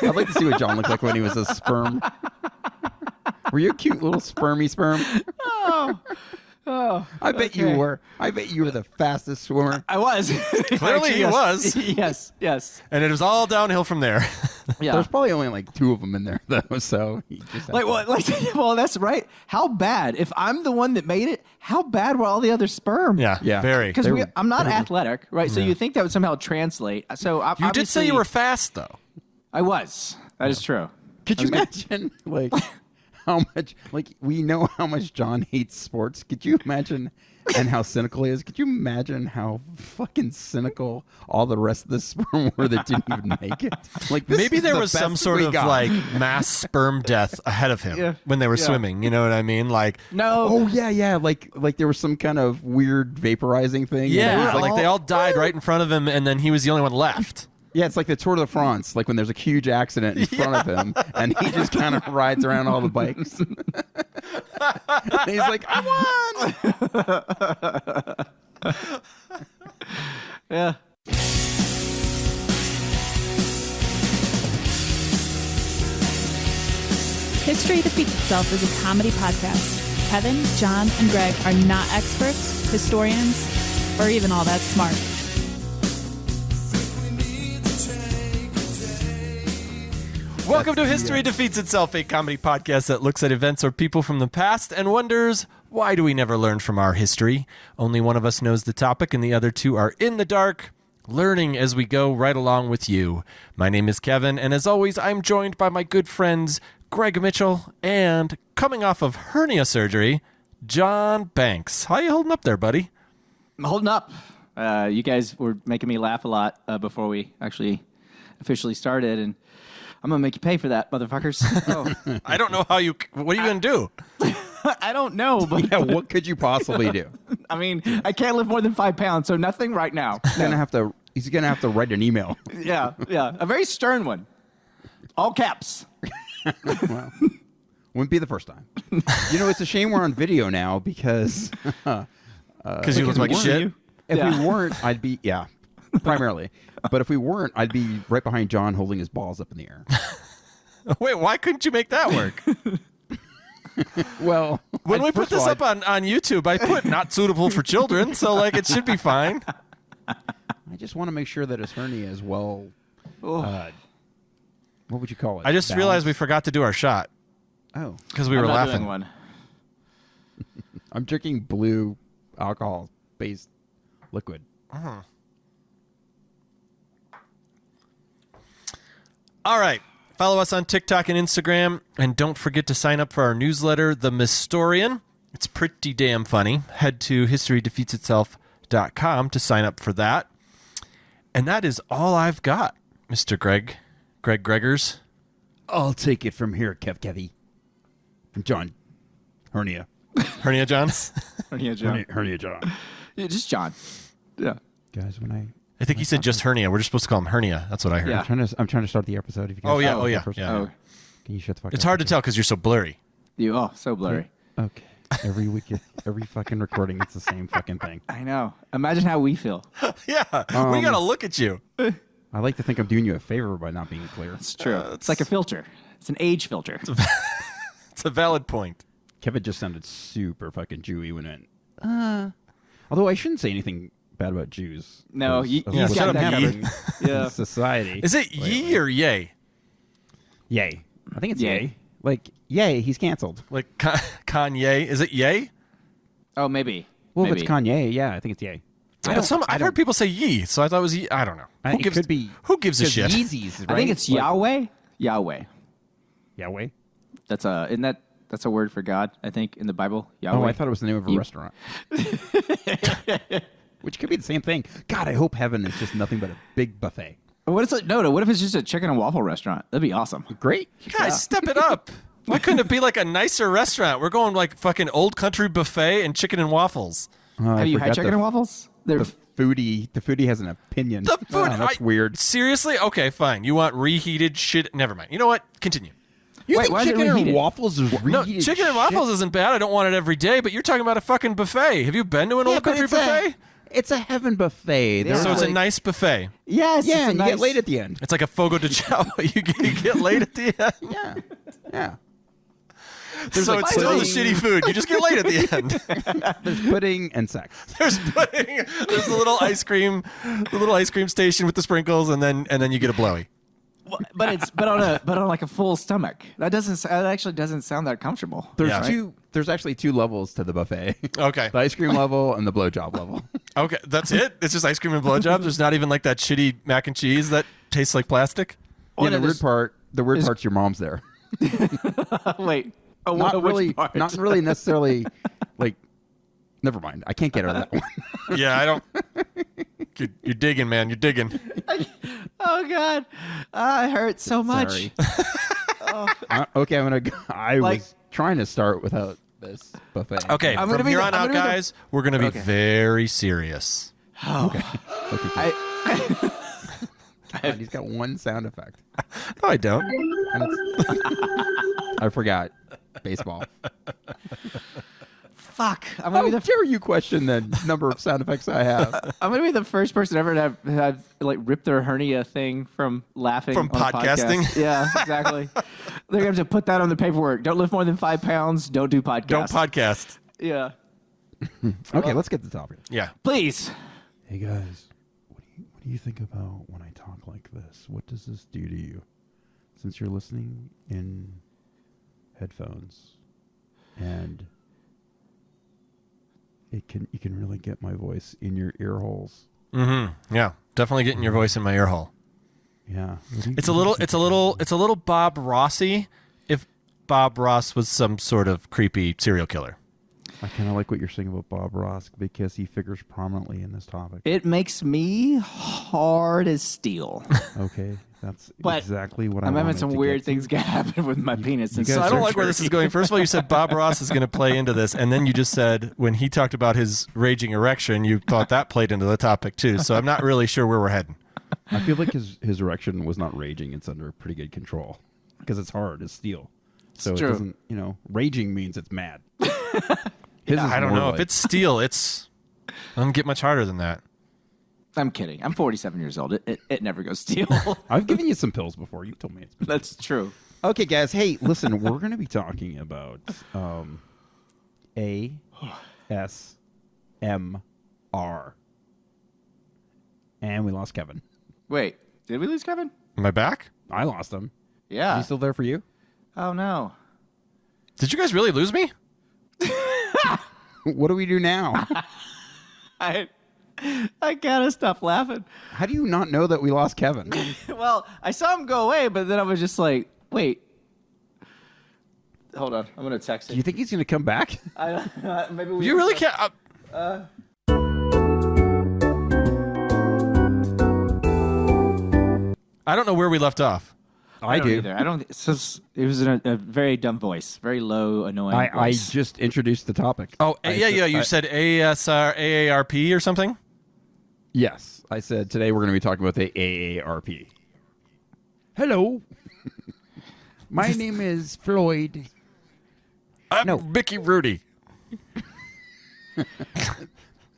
I'd like to see what John looked like when he was a sperm. Were you a cute little spermy sperm? Oh, I bet you were. I bet you were the fastest swimmer. I was. Clearly he was. Yes. And it was all downhill from there. Yeah. There's probably only like 2 of them in there though, so he just well, that's right. How bad? If I'm the one that made it, how bad were all the other sperm? Yeah, very. Because I'm not athletic, right? So you think that would somehow translate. So You did say you were fast, though. I was. That is true. Could you imagine like how much we know how much John hates sports? Could you imagine and how cynical he is? Could you imagine how fucking cynical all the rest of the sperm were that didn't even make it? Like maybe there was some sort of like mass sperm death ahead of him when they were swimming. You know what I mean? Like no. Oh yeah. Like there was some kind of weird vaporizing thing. Yeah, like they all died right in front of him, and then he was the only one left. Yeah, it's like the Tour de France, like when there's a huge accident in front of him, and he just kind of rides around all the bikes. And he's like, I won! Yeah. History Defeats Itself is a comedy podcast. Kevin, John, and Greg are not experts, historians, or even all that smart. Welcome to History Defeats Itself, a comedy podcast that looks at events or people from the past and wonders, why do we never learn from our history? Only one of us knows the topic and the other two are in the dark, learning as we go right along with you. My name is Kevin, and as always, I'm joined by my good friends Greg Mitchell and, coming off of hernia surgery, John Banks. How you holding up there, buddy? I'm holding up. You guys were making me laugh a lot before we actually officially started, and I'm going to make you pay for that, motherfuckers. Oh. I don't know how you... What are you going to do? I don't know, but... Yeah, what could you possibly do? I mean, I can't lift more than 5 pounds, so nothing right now. He's gonna have to write an email. Yeah. A very stern one. All caps. Well, wouldn't be the first time. You know, it's a shame we're on video now because... Because you look like shit? If we weren't, I'd be... Yeah, primarily. But if we weren't, I'd be right behind John holding his balls up in the air. Wait, why couldn't you make that work? Well, when we put this up on YouTube, I put not suitable for children, so like it should be fine. I just want to make sure that his hernia is well. What would you call it? I just realized we forgot to do our shot. Oh, because we were laughing. One. I'm drinking blue alcohol-based liquid. Uh-huh. All right. Follow us on TikTok and Instagram. And don't forget to sign up for our newsletter, The Mystorian. It's pretty damn funny. Head to historydefeatsitself.com to sign up for that. And that is all I've got, Mr. Greg Gregors. I'll take it from here, Kevy. I'm John. Hernia. Hernia Johns? Hernia John. Hernia John. Yeah, just John. Yeah. Guys, I think he said just hernia. We're just supposed to call him hernia. That's what I heard. Yeah. I'm trying to start the episode. If you guys Oh, yeah. Oh. Can you shut the fuck up? It's hard to tell because you're so blurry. So blurry. Okay. Every week, every fucking recording, it's the same fucking thing. I know. Imagine how we feel. Yeah. We got to look at you. I like to think I'm doing you a favor by not being clear. It's true. It's like a filter. It's an age filter. It's a valid point. Kevin just sounded super fucking Jewy when it went, although I shouldn't say anything bad about Jews. No, of he's what's got that happening Yeah. in society. Is it ye or yay? Yay. I think it's Yay. yay. Like, yay, he's canceled. Like Kanye? Is it yay? Oh, maybe. Well, maybe. if it's Kanye, yeah, I think it's yay. I've heard people say ye, so I thought it was ye. I don't know. It could be. Who gives a shit? Yeezys, right? I think it's Yahweh. Yahweh. Yahweh? That's a word for God, I think, in the Bible. Yahweh. Oh, I thought it was the name of a restaurant. Which could be the same thing. God, I hope heaven is just nothing but a big buffet. What is it? No. What if it's just a chicken and waffle restaurant? That'd be awesome. Great. Guys, step it up. Why couldn't it be like a nicer restaurant? We're going like fucking old country buffet and chicken and waffles. Have you had chicken and waffles? The foodie has an opinion. The food, that's weird. Seriously? Okay, fine. You want reheated shit? Never mind. You know what? Continue. You Wait, think why is it chicken and reheated? waffles is reheated No, chicken and waffles isn't bad. I don't want it every day, but you're talking about a fucking buffet. Have you been to an old country buffet? It's a heaven buffet. There's So it's a like- nice buffet. Yes. Yeah, it's a and you nice- get laid at the end. It's like a fogo de chao. You get laid at the end. Yeah, yeah. So like it's still the pudding. shitty food. You just get laid at the end. There's pudding and sex. There's pudding. There's the little ice cream station with the sprinkles, and then you get a blowy. But on like a full stomach. That actually doesn't sound that comfortable. There's Yeah. There's actually 2 levels to the buffet. Okay. The ice cream level and the blowjob level. Okay, that's it. It's just ice cream and blowjob. There's not even like that shitty mac and cheese that tastes like plastic. Yeah, the weird part's your mom's there. Wait. Not which really, part? not really necessarily. Like, never mind. I can't get out of that one. Yeah, I don't. You're digging, man. You're digging. Oh God, it hurts so much. Sorry. Okay, I'm gonna go. I Like- was trying to start without this buffet. Okay, I'm from gonna be here the- on I'm out, gonna be the- guys, we're gonna be Okay. very serious. Okay. I, God, he's got one sound effect. No, I don't. And it's, I forgot. Baseball. fuck. I'm gonna How be the dare you question the number of sound effects I have? I'm gonna be the first person ever to have like ripped their hernia thing from laughing From on a podcasting? podcast. Yeah, exactly. They're gonna have to put that on the paperwork. Don't lift more than 5 pounds. Don't do podcasts. Don't podcast. Yeah, Okay, let's get to the topic. Yeah. please. Hey guys, what do you think about when I talk like this? What does this do to you? Since you're listening in headphones, and you can really get my voice in your ear holes. Mm-hmm. Yeah. Definitely getting your voice in my ear hole. Yeah, It's a little Bob Rossy if Bob Ross was some sort of creepy serial killer. I kind of like what you're saying about Bob Ross because he figures prominently in this topic. It makes me hard as steel. Okay, that's But exactly what I'm having wanted some to weird get to. things gonna happen with my penis. And guys So I don't are like where this is going. First of all, you said Bob Ross is going to play into this, and then you just said when he talked about his raging erection, you thought that played into the topic too. So I'm not really sure where we're heading. I feel like his erection was not raging; it's under pretty good control because it's hard as steel. So true. it doesn't, raging means it's mad. His is I don't more know. like- If it's steel, it doesn't get much harder than that. I'm kidding. I'm 47 years old. It never goes steel. I've given you some pills before. You've told me it's been. That's true. Okay, guys. Hey, listen. We're going to be talking about ASMR, and we lost Kevin. Wait, did we lose Kevin? Am I back? I lost him. Is Yeah. he still there for you? Oh no. Did you guys really lose me? What do we do now? I gotta stop laughing. How do you not know that we lost Kevin? Well, I saw him go away, but then I was just like, wait. Hold on. I'm gonna text Do him. you think he's going to come back? I don't know. Maybe we. You really can't. I don't know where we left off. I don't either. I don't. It was a very dumb voice, very low, annoying. I voice. just introduced the topic. Oh, I yeah. You said AARP or something? Yes, I said today we're going to be talking about the AARP. Hello. My name is Floyd. I'm No. Mickey Rudy.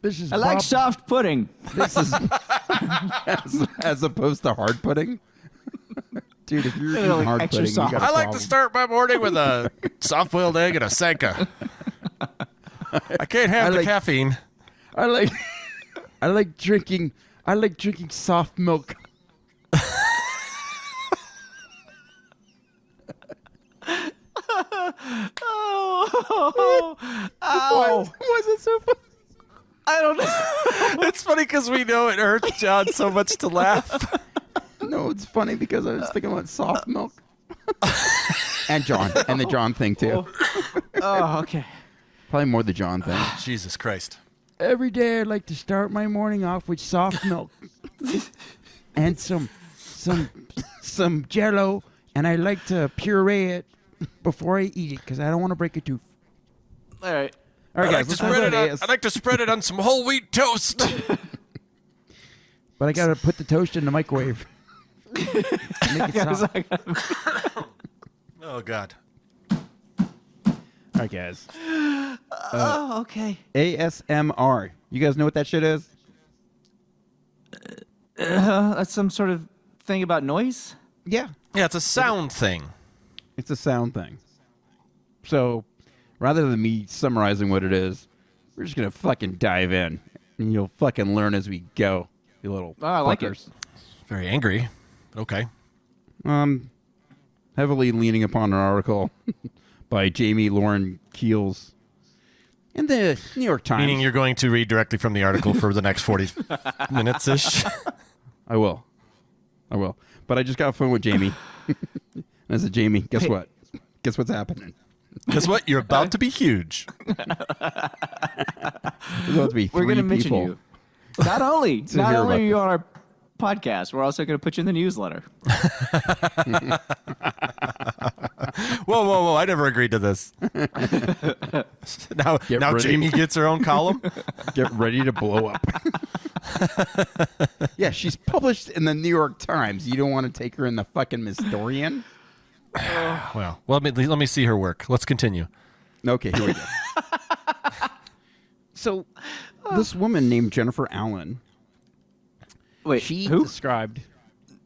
This is I like Bob. soft pudding. This is as opposed to hard pudding. Dude, if you're eating like hard extra pudding, you soft. got a I like problem. to start my morning with a soft-boiled egg and a Sanka. I can't have I the like- caffeine. I like drinking soft milk. Oh, Why is it so funny? I don't know. It's funny because we know it hurts John so much to laugh. No, it's funny because I was thinking about soft milk. And John. And the John thing, too. Oh, okay. Probably more the John thing. Jesus Christ. Every day I like to start my morning off with soft milk. And some Jell-O. And I like to puree it before I eat it because I don't want to break a tooth. All right. All right, I like, guys, to let's spread talk it about on, I like to spread it on some whole wheat toast. But I got to put the toast in the microwave. Make it soft. Oh, God. All right, guys. Oh, okay. ASMR. You guys know what that shit is? That's some sort of thing about noise? Yeah, Yeah, it's a sound thing. it's a sound thing. So rather than me summarizing what it is, we're just gonna fucking dive in, and you'll fucking learn as we go. You little Oh, I like it. fuckers. Very angry. But okay. Heavily leaning upon an article by Jamie Lauren Keels in the New York Times. Meaning you're going to read directly from the article for the next 40 minutes-ish. I will. But I just got a phone with Jamie. And I said, Jamie, guess what? Guess what's happening? Guess what? You're about to be huge. There's about to be We're three going to mention people. you. Not only hear about are you on our podcast, we're also going to put you in the newsletter. Whoa. I never agreed to this. now ready. Jamie gets her own column. Get ready to blow up. Yeah, she's published in the New York Times. You don't want to take her in the fucking Mystorian? Well, let me see her work. Let's continue. Okay, here we go. So, this woman named Jennifer Allen, Wait, she who? described...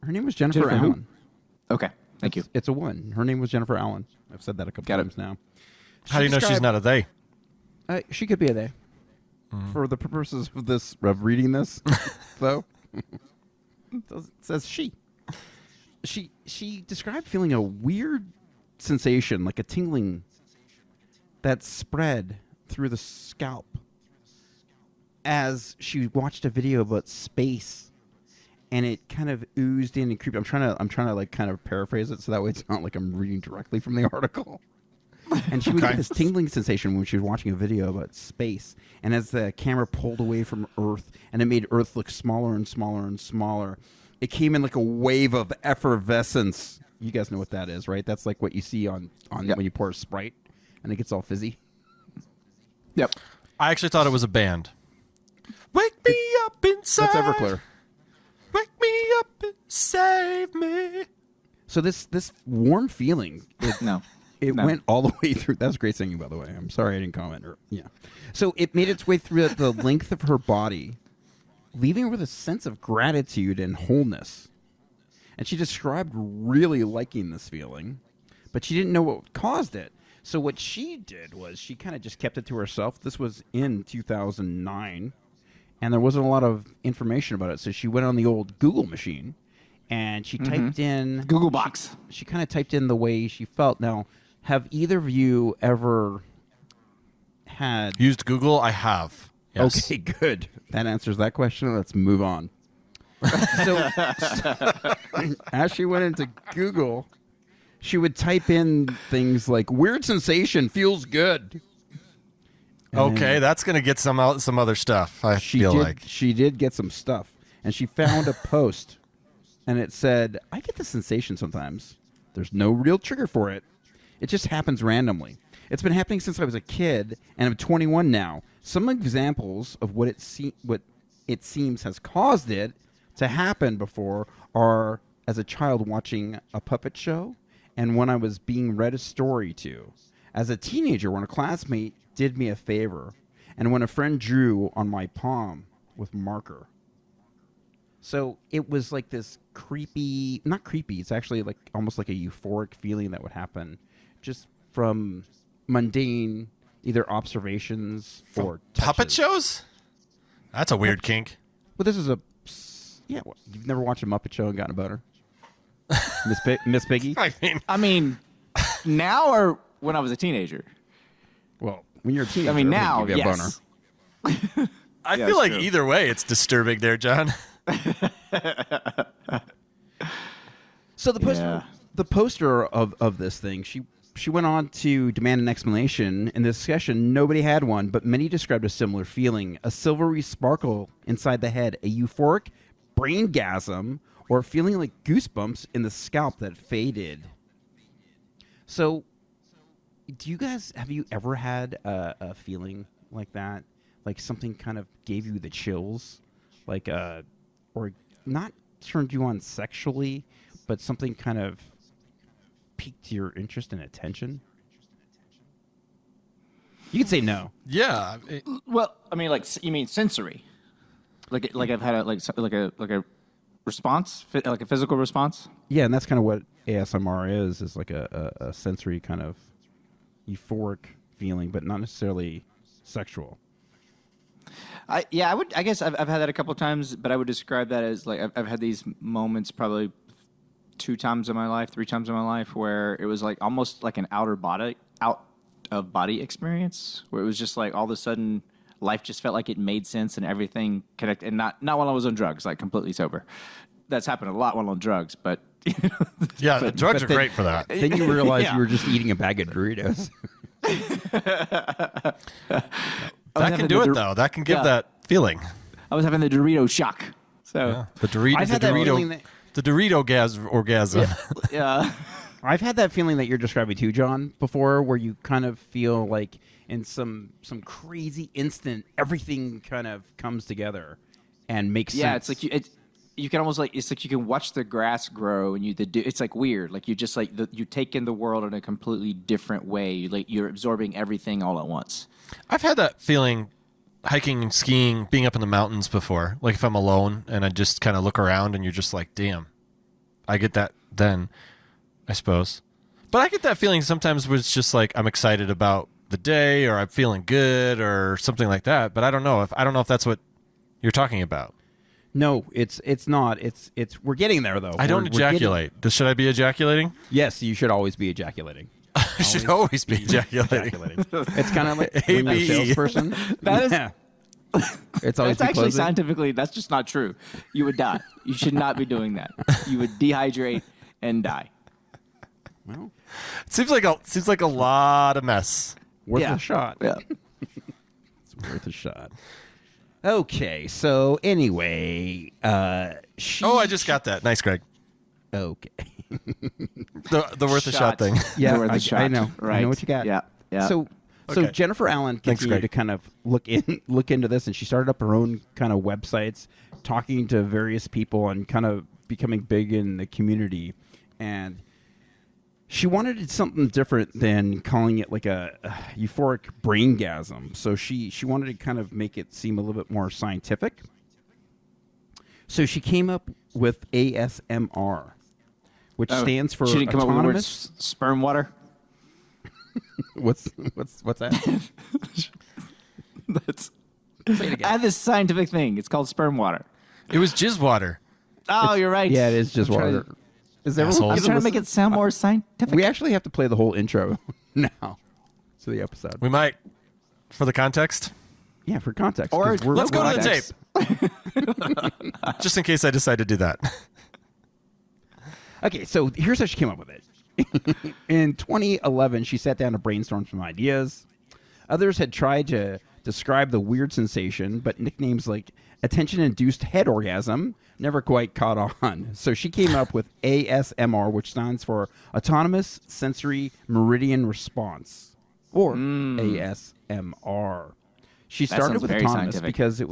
Her name was Jennifer Jennifer who? Allen. Okay, thank you. It's a one. Her name was Jennifer Allen. I've said that a couple Got it. times now. How do you know she's not a they? She could be a they. For the purposes of this, of reading this, though, it says she. She described feeling a weird sensation, like a tingling, that spread through the scalp as she watched a video about space, and it kind of oozed in and creeped. I'm trying to like kind of paraphrase it so that way it's not like I'm reading directly from the article. And she would get this tingling sensation when she was watching a video about space. And as the camera pulled away from Earth and it made Earth look smaller and smaller and smaller, it came in like a wave of effervescence. You guys know what that is, right? That's like what you see on Yep. when you pour a Sprite and it gets all fizzy. Yep. I actually thought it was a band. Wake me up inside. That's Everclear. Wake me up and save me. So this warm feeling, No. it No. went all the way through. That was great singing, by the way. I'm sorry I didn't comment. Yeah. So it made its way through the length of her body, leaving her with a sense of gratitude and wholeness. And she described really liking this feeling, but she didn't know what caused it. So what she did was she kind of just kept it to herself. This was in 2009, and there wasn't a lot of information about it. So she went on the old Google machine, and she typed in... Google Box. She kind of typed in the way she felt. Now, have either of you ever had... Used Google? I have. Yes. Okay, good. That answers that question. Let's move on. So, as she went into Google, she would type in things like "weird sensation, feels good." And Okay, that's going to get some other stuff, I she feel did, like. she did get some stuff, and she found a post, and it said, "I get the sensation sometimes. There's no real trigger for it. It just happens randomly. It's been happening since I was a kid, and I'm 21 now. Some examples of what it seems has caused it to happen before are as a child watching a puppet show, and when I was being read a story to. As a teenager, when a classmate did me a favor, and when a friend drew on my palm with marker." So it was like this creepy, not creepy, it's actually like almost like a euphoric feeling that would happen just from mundane either observations or Puppet touches. shows? That's a weird kink. Well, this is you've never watched a Muppet show and gotten a boner? Miss Piggy? I mean, Now or when I was a teenager? Well, when you're a teenager, I mean, it'll now, give you a yes. boner. I Yeah, feel it's like true. either way it's disturbing there, John. So the poster of this thing, she went on to demand an explanation. In the discussion, nobody had one, but many described a similar feeling: a silvery sparkle inside the head, a euphoric braingasm, or feeling like goosebumps in the scalp that faded. So, have you ever had a feeling like that? Like something kind of gave you the chills? Like, or not turned you on sexually, but something kind of piqued your interest and attention? You could say no. Yeah. Well, I mean, like you mean sensory? Like I've had a response, like a physical response. Yeah, and that's kind of what ASMR is like a sensory kind of euphoric feeling, but not necessarily sexual. I guess I've had that a couple of times, but I would describe that as like I've had these moments probably 3 times in my life where it was like almost like an out of body experience, where it was just like all of a sudden life just felt like it made sense and everything connected, and not while I was on drugs, like completely sober. That's happened a lot while on drugs, but Yeah, the drugs are great for that. Then you realize you were just eating a bag of Doritos. That can do it, though. That can give that feeling. I was having the Dorito shock. So Yeah. The Dorito, I've had that feeling that- the Dorito orgasm. yeah. I've had that feeling that you're describing too, John, before, where you kind of feel like in some crazy instant, everything kind of comes together and makes sense. Yeah, it's like you can almost like, it's like you can watch the grass grow, and it's like weird. Like you just like you take in the world in a completely different way. Like you're absorbing everything all at once. I've had that feeling hiking and skiing, being up in the mountains before. Like if I'm alone and I just kind of look around and you're just like, damn, I get that then, I suppose. But I get that feeling sometimes where it's just like I'm excited about the day, or I'm feeling good or something like that. But I don't know if that's what you're talking about. No, it's not. It's we're getting there though. I don't ejaculate. Should I be ejaculating? Yes, you should always be ejaculating. I should always be ejaculating. It's kind of like when you're a ABE. salesperson. That is- yeah. It's always That's actually closing. scientifically, that's just not true. You would die. You should not be doing that. You would dehydrate and die. Well, It seems like a lot of mess. worth Yeah. a shot. Yeah. It's worth a shot. Okay, so anyway, she. Oh, I just got that. Nice, Greg. Okay. The worth a shot thing. Yeah, Worth a I shot. know. Right. I know what you got. Yeah. Yeah. So Okay. Jennifer Allen Thanks, continued Greg. to kind of look into this, and she started up her own kind of websites, talking to various people and kind of becoming big in the community. And she wanted something different than calling it like a euphoric braingasm. So she wanted to kind of make it seem a little bit more scientific. So she came up with ASMR, which stands for she didn't come up with the word autonomous. sperm water. What's that? That's Say it again. I have this scientific thing. It's called sperm water. It was jizz water. Oh, you're right. Yeah, it is just I'm trying water. to- Is Assholes. everyone I'm trying to make it sound more scientific. We actually have to play the whole intro now to the episode. We might, for the context. Yeah, for context. Or 'cause we're- Let's go we're to the like- tape. Just in case I decide to do that. Okay, so here's how she came up with it. In 2011, she sat down to brainstorm some ideas. Others had tried to describe the weird sensation, but nicknames like attention-induced head orgasm never quite caught on. So she came up with ASMR, which stands for Autonomous Sensory Meridian Response, or ASMR. She That started sounds with very autonomous scientific. because it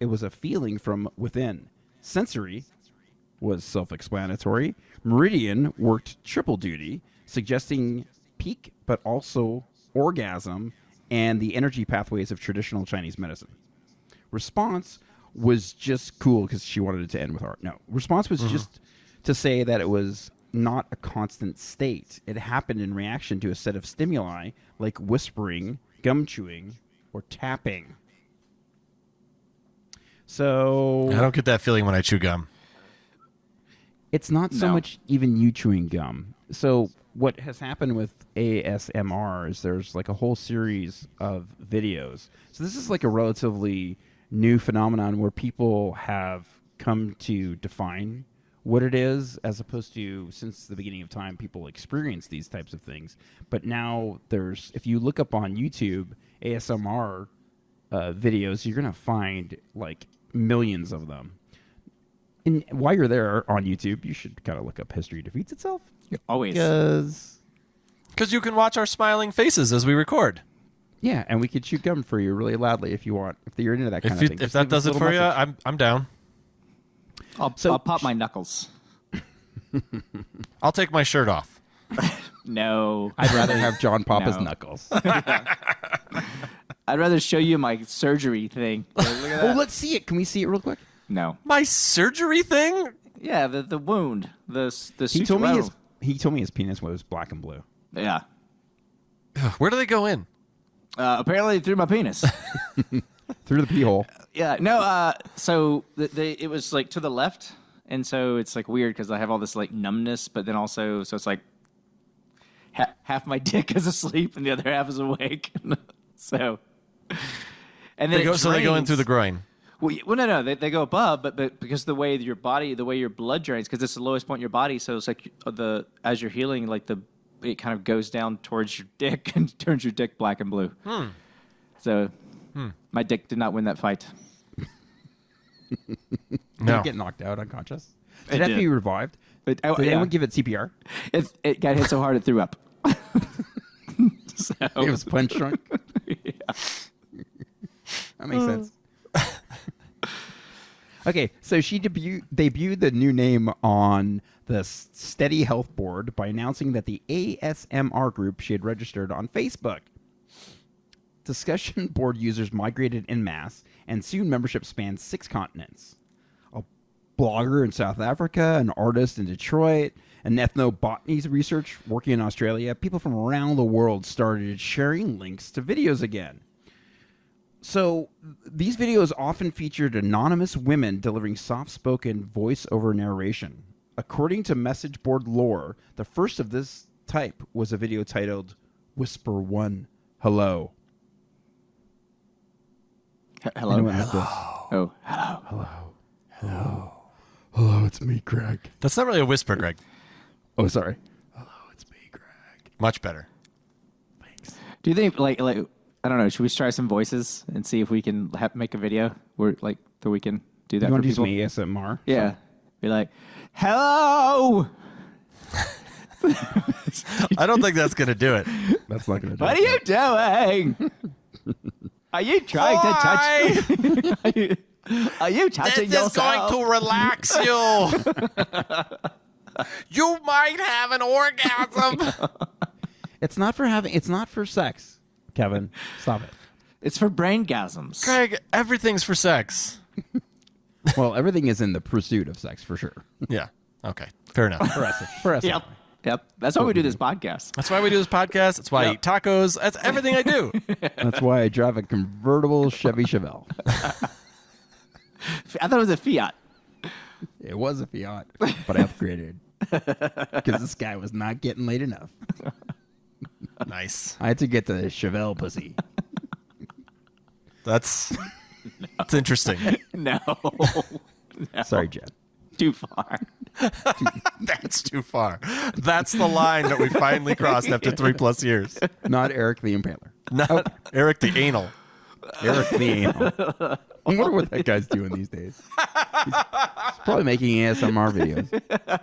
was a feeling from within. Sensory was self-explanatory. Meridian worked triple duty, suggesting peak but also orgasm and the energy pathways of traditional Chinese medicine. Response was just cool because she wanted it to end with art. No, response was just to say that it was not a constant state. It happened in reaction to a set of stimuli like whispering, gum chewing, or tapping. So I don't get that feeling when I chew gum. it's not so No. much even you chewing gum. So what has happened with ASMR is there's like a whole series of videos. So this is like a relatively new phenomenon where people have come to define what it is, as opposed to since the beginning of time, people experience these types of things. But now if you look up on YouTube ASMR videos, you're going to find like millions of them. And while you're there on YouTube, you should kind of look up History Defeats Itself. Always. Because you can watch our smiling faces as we record. Yeah, and we could chew gum for you really loudly if you want. If you're into that kind of thing. If Just that leave us does a it little for you, message. I'm down. I'll pop my knuckles. I'll take my shirt off. No. I'd rather have John pop his No. knuckles. I'd rather show you my surgery thing. Look at Oh, that. let's see it. Can we see it real quick? No. My surgery thing? Yeah, the wound, the He told me sutural. he told me his penis was black and blue. Yeah. Where do they go in? Apparently through my penis. Through the pee hole. Yeah, no. So it was like to the left, and so it's like weird because I have all this like numbness, but then also so it's like half my dick is asleep and the other half is awake. So, and then So they go in drains. through the groin. Well, no, they go above, but because the way your blood drains, because it's the lowest point in your body, so it's like as you're healing, like it kind of goes down towards your dick and turns your dick black and blue. So my dick did not win that fight. Did No. it get knocked out unconscious? It Did it have to did. be revived? Did anyone give it CPR? It got hit so hard it threw up. So, It was punch drunk. That makes sense. Okay, so she debuted the new name on the Steady Health Board by announcing that the ASMR group she had registered on Facebook. Discussion board users migrated en masse, and soon membership spanned 6 continents. A blogger in South Africa, an artist in Detroit, an ethnobotany researcher working in Australia, people from around the world started sharing links to videos again. So these videos often featured anonymous women delivering soft-spoken voice-over narration. According to message board lore, the first of this type was a video titled Whisper 1 Hello. hello. Anyone have this? Oh, hello. Hello, it's me, Greg. That's not really a whisper, Greg. Oh, sorry. Hello, it's me, Greg. Much better. Do you think like I don't know? Should we try some voices and see if we can make a video where that we can do that You for want to do some people? ASMR? Yeah. Be like, hello. I don't think that's going to do it. That's not going to do What it. are you doing? Are you trying to touch? Are you touching yourself? relax you. You might have an orgasm. It's not for sex, Kevin. Stop it. It's for braingasms. Greg, everything's for sex. Well, everything is in the pursuit of sex, for sure. Yeah. Okay. Fair enough. For us. Yep. That's why we do this podcast. That's why we do this podcast. That's why I eat tacos. That's everything I do. That's why I drive a convertible Chevy Chevelle. I thought it was a Fiat. It was a Fiat, but I upgraded because this guy was not getting laid enough. Nice. I had to get the Chevelle pussy. That's interesting. No. Sorry, Jen. Too far. That's too far. That's the line that we finally crossed after 3+ years. Not Eric the Impaler. Not Eric the Anal. Eric the Anal. I wonder what that guy's doing these days. He's probably making ASMR videos.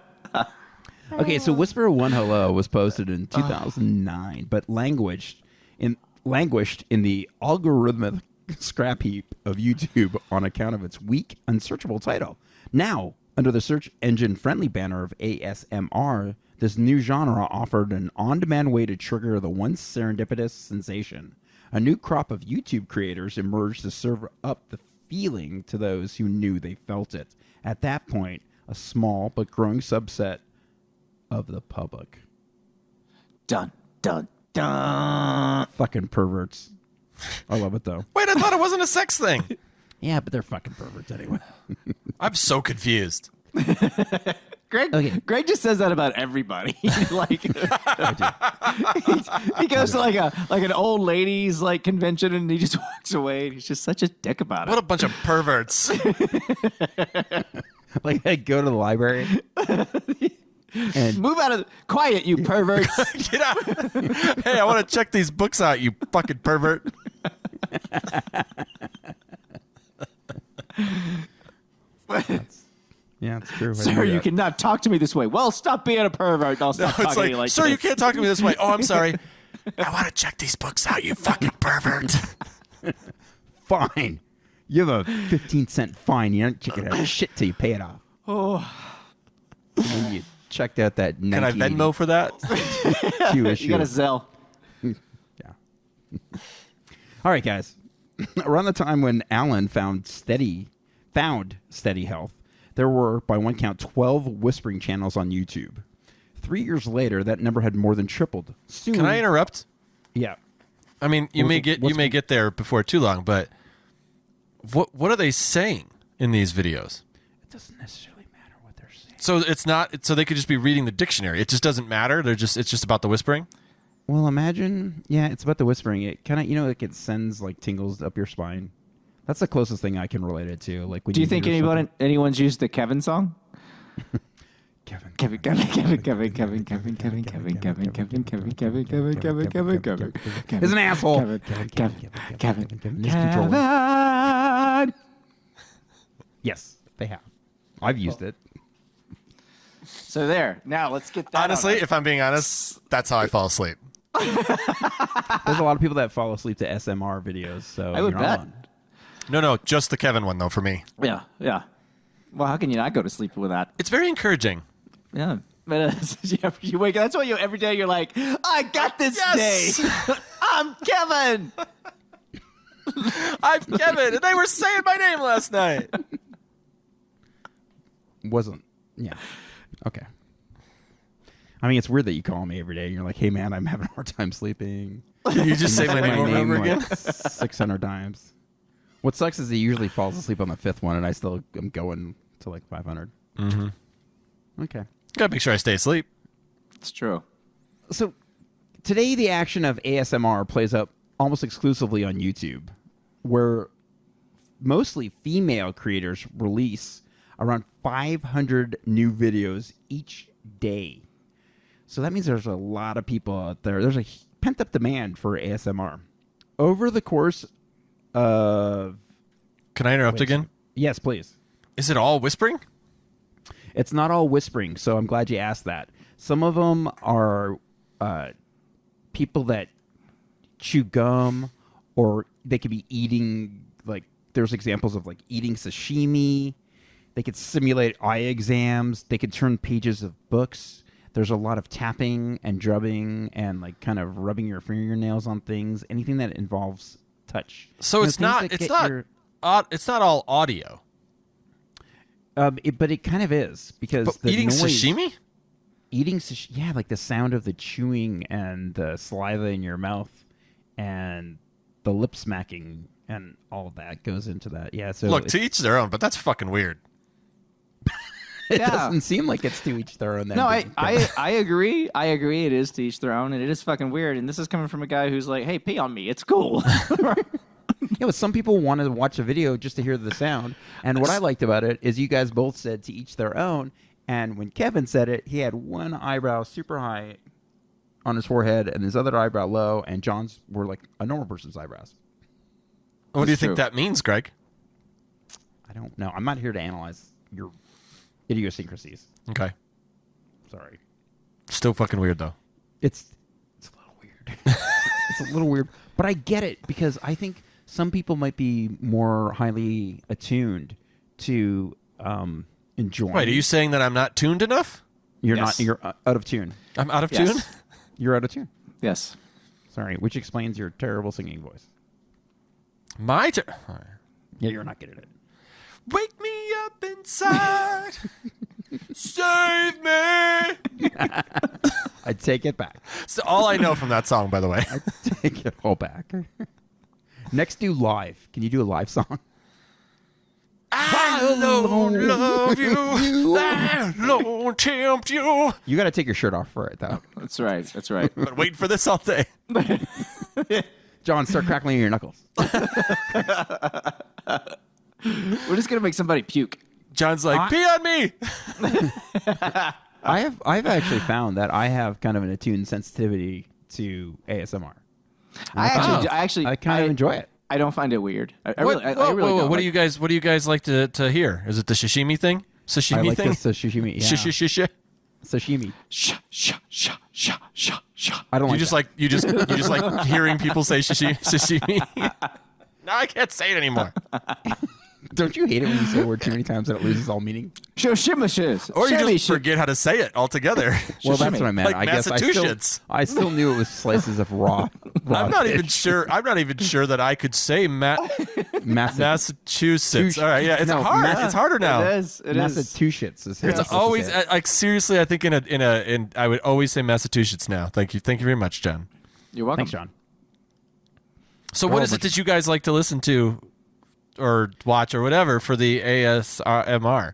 Okay, so Whisper 1 Hello was posted in 2009, but languished in the algorithmic scrap heap of YouTube on account of its weak, unsearchable title. Now, under the search engine-friendly banner of ASMR, this new genre offered an on-demand way to trigger the once serendipitous sensation. A new crop of YouTube creators emerged to serve up the feeling to those who knew they felt it. At that point, a small but growing subset of the public. Dun, dun, dun. Fucking perverts. I love it, though. Wait, I thought it wasn't a sex thing. Yeah, but they're fucking perverts anyway. I'm so confused. Greg just says that about everybody. Like he goes to like an old ladies like convention and he just walks away and he's just such a dick about it. What a bunch of perverts. Like, I go to the library and Move out of quiet, you perverts. Get out. Hey, I want to check these books out, you fucking pervert. yeah, it's true. I Sir, do you that. cannot talk to me this way. Well, stop being a pervert. And I'll stop It's talking to like, you like sir, this. you can't talk to me this way. Oh, I'm sorry. I want to check these books out, you fucking pervert. Fine. You have a 15-cent fine. You don't check it out shit till you pay it off. Oh, And you checked out that Can I Venmo for that? 1982 issue. you got a Zell. Yeah. All right, guys. Around the time when Alan found Steady Health, there were, by one count, 12 whispering channels on YouTube. 3 years later, that number had more than tripled. Soon, Can I interrupt? Yeah. I mean, you may get there before too long, but what are they saying in these videos? It doesn't necessarily matter what they're saying. So it's not. So they could just be reading the dictionary. It just doesn't matter. It's just about the whispering. Well, imagine. Yeah, it's about the whispering. It kind of, like it sends like tingles up your spine. That's the closest thing I can relate it to. Like, when Do you think anyone's used the Kevin song? Kevin. Is an asshole. Kevin. Yes, they have. I've used it. So there. Now let's get that. Honestly, if I'm being honest, that's how I fall asleep. There's a lot of people that fall asleep to SMR videos. So I would you're not bet. alone. No, just the Kevin one though for me. Yeah. Well, how can you not go to sleep with that? It's very encouraging. Yeah. But you wake up. That's why every day you're like, I got this Yes! day. I'm Kevin. I'm Kevin, and they were saying my name last night. Wasn't. Yeah. Okay. I mean, it's weird that you call me every day and you're like, hey, man, I'm having a hard time sleeping. Can you just say my name over and over again? like 600 times. What sucks is he usually falls asleep on the fifth one, and I still am going to like 500. Mm-hmm. Okay. Gotta make sure I stay asleep. It's true. So today, the action of ASMR plays up almost exclusively on YouTube, where mostly female creators release around 500 new videos each day. So that means there's a lot of people out there. There's a pent-up demand for ASMR. Over the course of... Can I interrupt again? Yes, please. Is it all whispering? It's not all whispering, so I'm glad you asked that. Some of them are people that chew gum, or they could be eating, like, there's examples of, like, eating sashimi. They could simulate eye exams. They could turn pages of books. There's a lot of tapping and drubbing and, like, kind of rubbing your fingernails on things. Anything that involves touch. So it's not all audio. But it kind of is, because But the eating noise, sashimi? Eating sashimi, yeah, like the sound of the chewing and the saliva in your mouth and the lip smacking and all of that goes into that. Yeah, so Look, to each their own, but that's fucking weird. it Yeah. doesn't seem like it's to each their own. Then, No, but- I agree. I agree. It is to each their own, and it is fucking weird. And this is coming from a guy who's like, "Hey, pee on me. It's cool." Yeah, but some people want to watch a video just to hear the sound. And what I liked about it is you guys both said to each their own. And when Kevin said it, he had one eyebrow super high on his forehead and his other eyebrow low. And John's were like a normal person's eyebrows. What do you That's think true. that means, Greg? I don't know. I'm not here to analyze your idiosyncrasies. Okay. Sorry. Still fucking weird, though. It's a little weird. It's a little weird. But I get it, because I think some people might be more highly attuned to enjoying. Wait, are you saying that I'm not tuned enough? You're Yes. not. You're out of tune. I'm out of Yes. tune? You're out of tune. Yes. Sorry, which explains your terrible singing voice. My turn. Yeah, you're not good at it. Wake me up inside. Save me. I take it back. So all I know from that song, by the way. I take it all back. Next, do live. Can you do a live song? I don't love you. I don't tempt you. You got to take your shirt off for it, though. That's right. That's right. But wait for this all day. John, start crackling your knuckles. We're just gonna make somebody puke. John's like, pee on me. I've actually found that I have kind of an attuned sensitivity to ASMR. I kind of enjoy it. I don't find it weird. I What, really don't. what do you guys like to hear? Is it the sashimi thing? Sashimi I like thing? this sashimi. Yeah. Sashimi. I don't You like just that. like you just like hearing people say sashimi. Now I can't say it anymore. Don't you hate it when you say a word too many times and it loses all meaning? Shoshimishes. Or you just forget how to say it altogether. Well, that's what I meant. Like I guess Massachusetts. I still knew it was slices of raw I'm not fish. even sure. I'm not even sure that I could say Massachusetts. All right, yeah, it's No, hard. It's harder now. It is. Massachusetts is how It's supposed to always say it. like seriously. I think in I would always say Massachusetts now. Thank you very much, John. You're welcome. Thanks, John. So, what is it that you guys like to listen to, or watch, or whatever for the ASMR?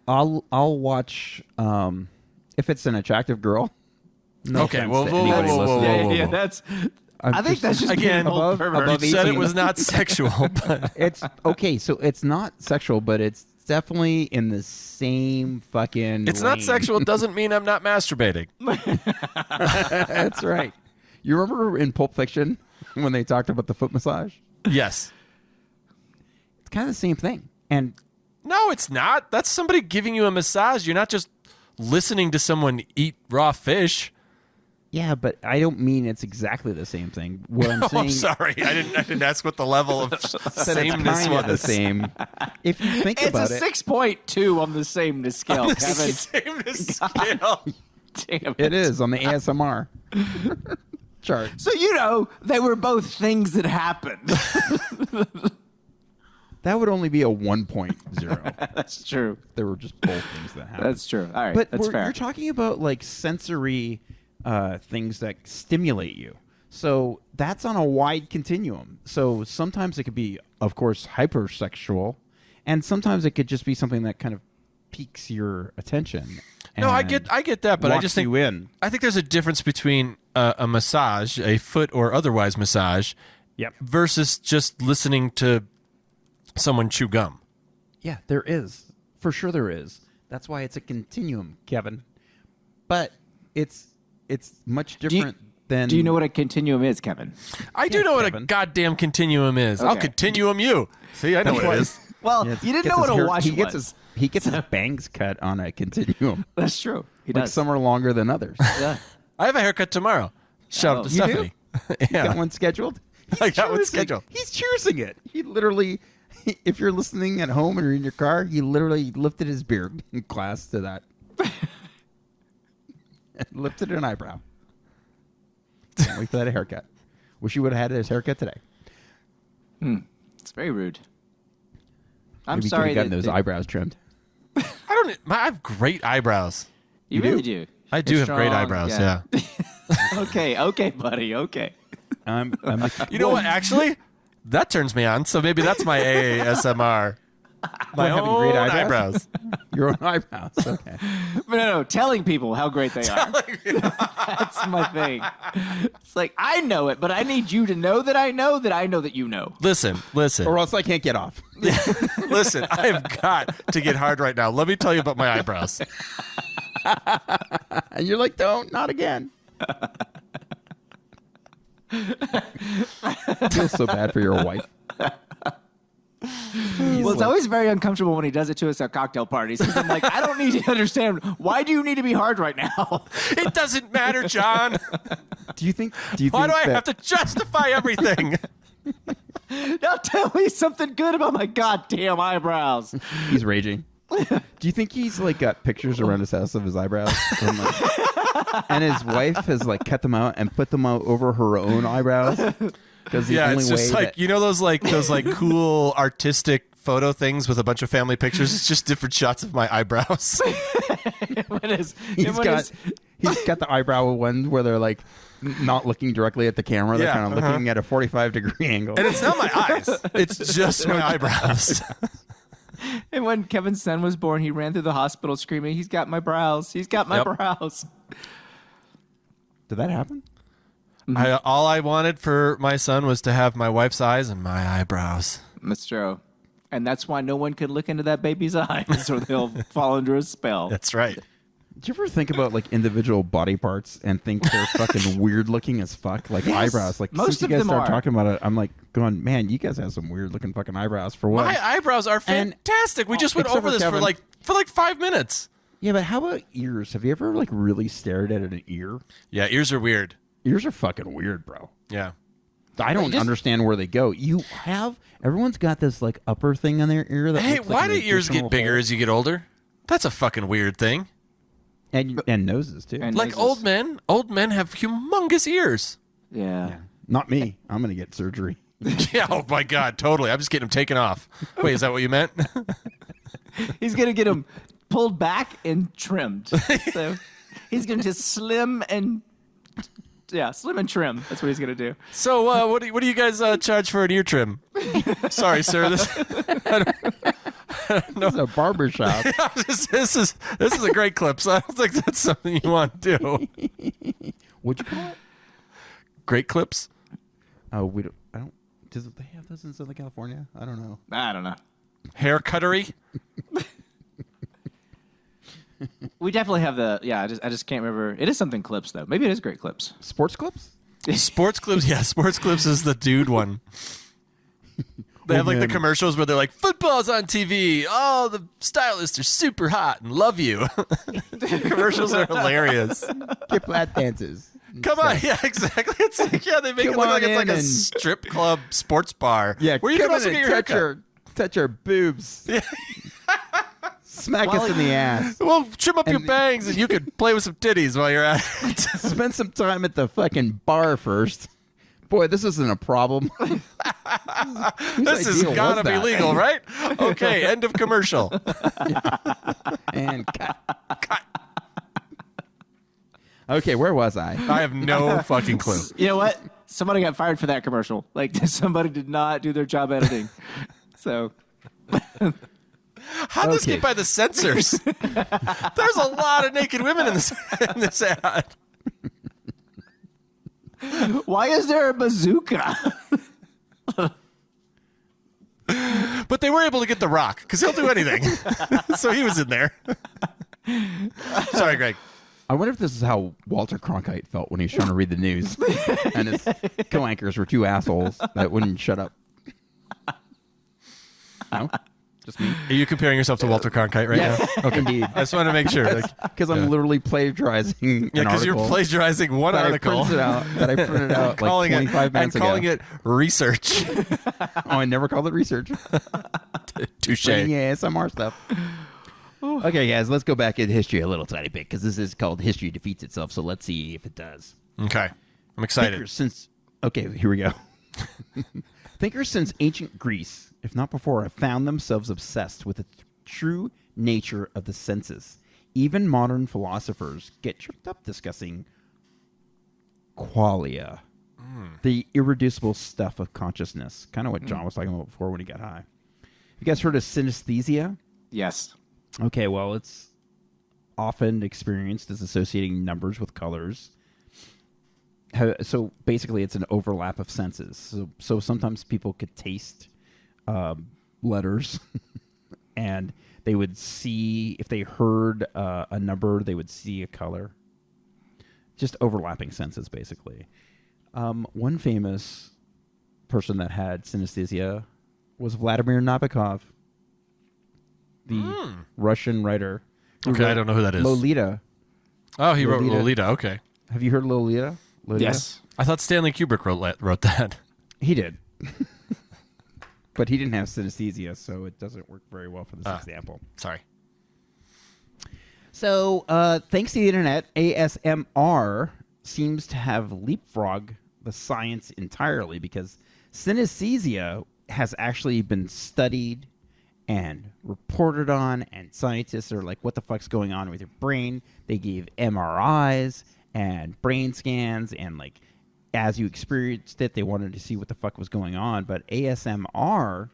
I'll watch if it's an attractive girl. No Okay, offense whoa, to whoa, anybody whoa, whoa, listening. whoa, whoa, Yeah, whoa. that's. I'm I think that's just again, being a little perverted. You said it 18. was not sexual, but It's okay. So it's not sexual, but it's definitely in the same fucking. it's not lane. sexual. Doesn't mean I'm not masturbating. That's right. You remember in Pulp Fiction when they talked about the foot massage? Yes. It's kind of the same thing. And No, it's not. That's somebody giving you a massage. You're not just listening to someone eat raw fish. yeah, but I don't mean it's exactly the same thing. What I'm Oh, saying I'm sorry. I didn't ask what the level of that it's sameness kind of the was. same. If you think It's about a it, 6.2 on the sameness scale, Kevin. Sameness scale. Damn it is on the ASMR chart. So they were both things that happened. That would only be a 1.0. That's true. There were just both things that happened. That's true. All right, But that's fair. you're talking about like sensory things that stimulate you. So that's on a wide continuum. So sometimes it could be, of course, hypersexual, and sometimes it could just be something that kind of piques your attention. No, I and get that, but I locks just think you in. I think there's a difference between a massage, a foot or otherwise massage, Yep. versus just listening to someone chew gum. Yeah, there is. For sure there is. That's why it's a continuum, Kevin. But it's much different than... Do you know what a continuum is, Kevin? I do Yeah, know what a Kevin. goddamn continuum is. I'll Okay. continuum you. See, I know what it is. Well, Yeah, you didn't gets know what his a hair- wash he was. gets his bangs cut on a continuum. That's true. He Like does. some are longer than others. Yeah. I have a haircut tomorrow. Shout out to You do? Stephanie. You Yeah. got one scheduled? I got one choosing- scheduled. He's choosing it. He literally, if you're listening at home or you're in your car, he literally lifted his beard in class to that. And lifted an eyebrow. Can't wait for that haircut. Wish he would have had his haircut today. It's very rude. I'm Maybe he sorry could have gotten that those eyebrows trimmed. I have great eyebrows. you really do. I do They're have great strong, eyebrows, yeah. Okay, buddy. Okay. I'm You know what? Actually, that turns me on. So maybe that's my ASMR. My having own great eyebrows? eyebrows. your own eyebrows. Okay. But no, telling people how great they are. That's my thing. It's like, I know it, but I need you to know that I know that you know. Listen. Or else I can't get off. Listen, I've got to get hard right now. Let me tell you about my eyebrows. And you're like, don't, not again. I feel so bad for your wife. Well, it's always very uncomfortable when he does it to us at cocktail parties. 'Cause I'm like, I don't need to understand. Why do you need to be hard right now? It doesn't matter, John. Do you think Why do I that- have to justify everything? Now tell me something good about my goddamn eyebrows. He's raging. Do you think he's like got pictures around his house of his eyebrows? And his wife has like cut them out and put them out over her own eyebrows? Because the Yeah, only it's way just like that, you know those cool artistic photo things with a bunch of family pictures. It's just different shots of my eyebrows. he's got the eyebrow one where they're like not looking directly at the camera. They're Yeah, kind of looking at a 45-degree angle. And it's not my eyes. It's just my eyebrows. And when Kevin's son was born, he ran through the hospital screaming, "He's got my brows. He's got my Yep. brows." Did that happen? All I wanted for my son was to have my wife's eyes and my eyebrows. That's true. And that's why no one can look into that baby's eyes or they'll fall under a spell. That's right. Do you ever think about like individual body parts and think they're fucking weird looking as fuck? Like Yes. eyebrows. Like Most since you of guys them start are. talking about it, I'm like going, man, you guys have some weird looking fucking eyebrows for what? My eyebrows are And- fantastic. We just went Except over for this Kevin. for like 5 minutes. Yeah, but how about ears? Have you ever like really stared at an ear? Yeah, ears are weird. Ears are fucking weird, bro. Yeah. I don't understand where they go. Everyone's got this like upper thing on their ear. That Hey, looks like why an do ears get additional bigger hole. as you get older? That's a fucking weird thing. And noses too. And Like noses. old men have humongous ears. Yeah. Not me. I'm gonna get surgery. Yeah, oh my God, totally. I'm just getting them taken off. Wait, is that what you meant? He's going to get them pulled back and trimmed. So he's going to just slim and trim. That's what he's going to do. So, what do you guys charge for an ear trim? Sorry, sir. This is a barber shop. This is a great clip. So I don't think that's something you want to do. What'd you call it? Great clips. Oh, we don't. I don't. Does they have those in Southern California? I don't know. I don't know. Hair cuttery. We definitely have I just can't remember. It is something clips, though. Maybe it is great clips. Sports clips. Sports clips. Yeah, sports clips is the dude one. They have like the commercials where they're like, football's on TV. Oh, the stylists are super hot and love you. Commercials are hilarious. Get lap dances. Come on, yeah, exactly. It's like, they make it Come look like on it's like a in and- strip club sports bar. Yeah, where you can come also in get and your touch haircut. touch your boobs. Yeah. Smack us in the ass. Well, trim up your And- bangs and you could play with some titties while you're at it. Spend some time at the fucking bar first. Boy, this isn't a problem. This has got to be legal, right? Okay, end of commercial. And cut. Okay, where was I? I have no fucking clue. You know what? Somebody got fired for that commercial. Like, somebody did not do their job editing. So, How'd this Okay. get by the censors? There's a lot of naked women in this ad. why is there a bazooka? But they were able to get The Rock, because he'll do anything. So he was in there. Sorry, Greg. I wonder if this is how Walter Cronkite felt when he was trying to read the news. And his co-anchors were two assholes that wouldn't shut up. No? Just me? Are you comparing yourself to Walter Cronkite right Yes, now? Okay. indeed. I just want to make sure. Because I'm literally plagiarizing Yeah, an because you're article plagiarizing one that article. that I printed out like 25 minutes and ago. calling it research. Oh, I never called it research. Touche. Yeah, ASMR stuff. Okay, guys, let's go back in history a little tiny bit because this is called History Defeats Itself. So let's see if it does. Okay. I'm excited. Here we go. Thinkers since ancient Greece, if not before, have found themselves obsessed with the true nature of the senses. Even modern philosophers get tripped up discussing qualia, the irreducible stuff of consciousness. Kind of what John was talking about before when he got high. You guys heard of synesthesia? Yes. Okay, well, it's often experienced as associating numbers with colors. So basically, it's an overlap of senses. So sometimes people could taste letters, and they would see, if they heard a number, they would see a color. Just overlapping senses, basically. One famous person that had synesthesia was Vladimir Nabokov, the Russian writer. who Okay, I wrote don't know who that is. Lolita. Oh, he wrote Lolita. Lolita. Okay. Have you heard of Lolita? Yes. I thought Stanley Kubrick wrote that. He did. But he didn't have synesthesia, so it doesn't work very well for this example. Sorry. So, thanks to the internet, ASMR seems to have leapfrogged the science entirely because synesthesia has actually been studied and reported on, and scientists are like, what the fuck's going on with your brain? They gave MRIs and brain scans, and like, as you experienced it, they wanted to see what the fuck was going on. But ASMR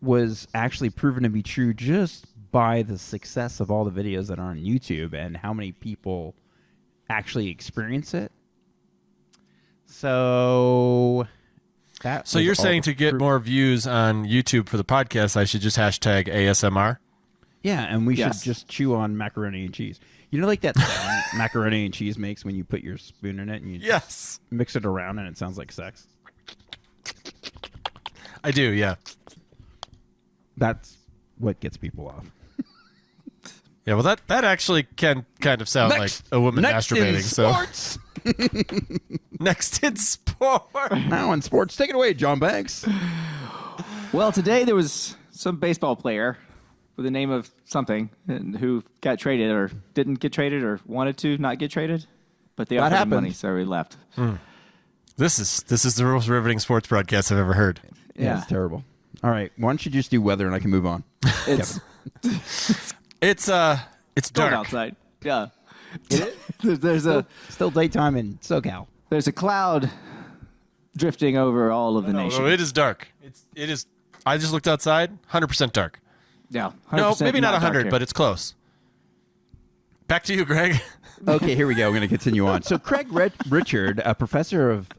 was actually proven to be true just by the success of all the videos that are on YouTube and how many people actually experience it. So that. So was you're all saying the to get proof. more views on YouTube for the podcast, I should just hashtag ASMR? Yeah, and we Yes. should just chew on macaroni and cheese. You know, like that sound macaroni and cheese makes when you put your spoon in it and you Yes. mix it around and it sounds like sex. I do, yeah. That's what gets people off. Yeah, well, that actually can kind of sound like a woman masturbating. So Sports. next in sports. forward. Now in sports, take it away, John Banks. Well, today there was some baseball player with the name of something who got traded or didn't get traded or wanted to not get traded, but they offered him money, so he left. This is the most riveting sports broadcast I've ever heard. Yeah, it's terrible. All right, why don't you just do weather and I can move on? It's It's cold dark outside. Yeah. There's a Still daytime in SoCal. there's a cloud drifting over all of the nation. No, it is dark. It is. I just looked outside. 100% dark. Yeah. No, 100% maybe not dark 100, here. but it's close. Back to you, Greg. Okay, here we go. We're going to continue on. So Craig Richard, a professor of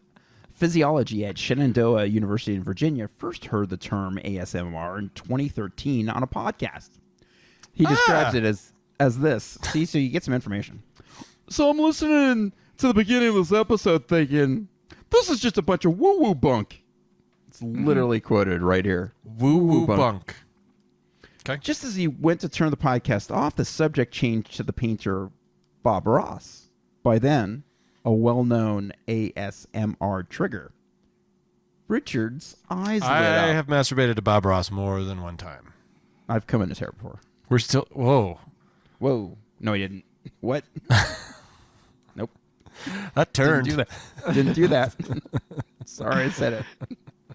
physiology at Shenandoah University in Virginia, first heard the term ASMR in 2013 on a podcast. He describes it as this. See, so you get some information. So I'm listening to the beginning of this episode thinking, this is just a bunch of woo-woo bunk. It's literally quoted right here. Woo bunk. Okay. Just as he went to turn the podcast off, the subject changed to the painter Bob Ross. By then, a well-known ASMR trigger. Richard's eyes lit I up. have masturbated to Bob Ross more than one time. I've come in his hair before. We're still. Whoa. Whoa. No, he didn't. What? Nope. That turned. Didn't do that. Sorry I said it.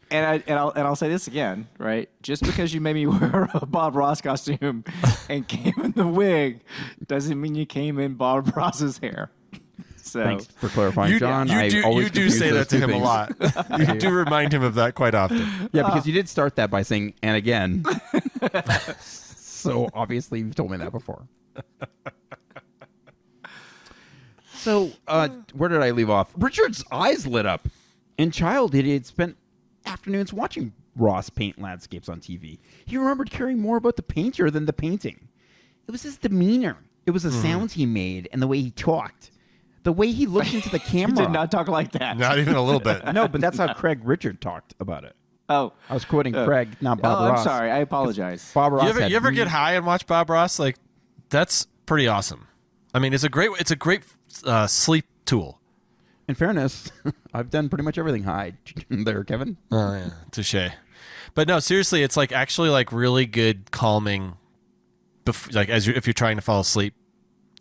And I'll say this again, right? Just because you made me wear a Bob Ross costume and came in the wig doesn't mean you came in Bob Ross's hair. So Thanks for clarifying, John. You do say that to him a lot. You do remind him of that quite often. Yeah, because you did start that by saying, and again. So obviously you've told me that before. So where did I leave off? Richard's eyes lit up. In childhood, he had spent afternoons watching Ross paint landscapes on TV. He remembered caring more about the painter than the painting. It was his demeanor. It was the sounds he made and the way he talked. The way he looked into the he camera. did not talk like that. Not even a little bit. No, but that's how Craig Richard talked about it. Oh. I was quoting Craig, not Bob I'm Ross. sorry. I apologize. Bob Ross You ever get high and watch Bob Ross? Like, that's pretty awesome. I mean, it's a great sleep tool. In fairness, I've done pretty much everything high there, Kevin. Oh yeah, touche. But no, seriously, it's like actually like really good calming, like if you're trying to fall asleep,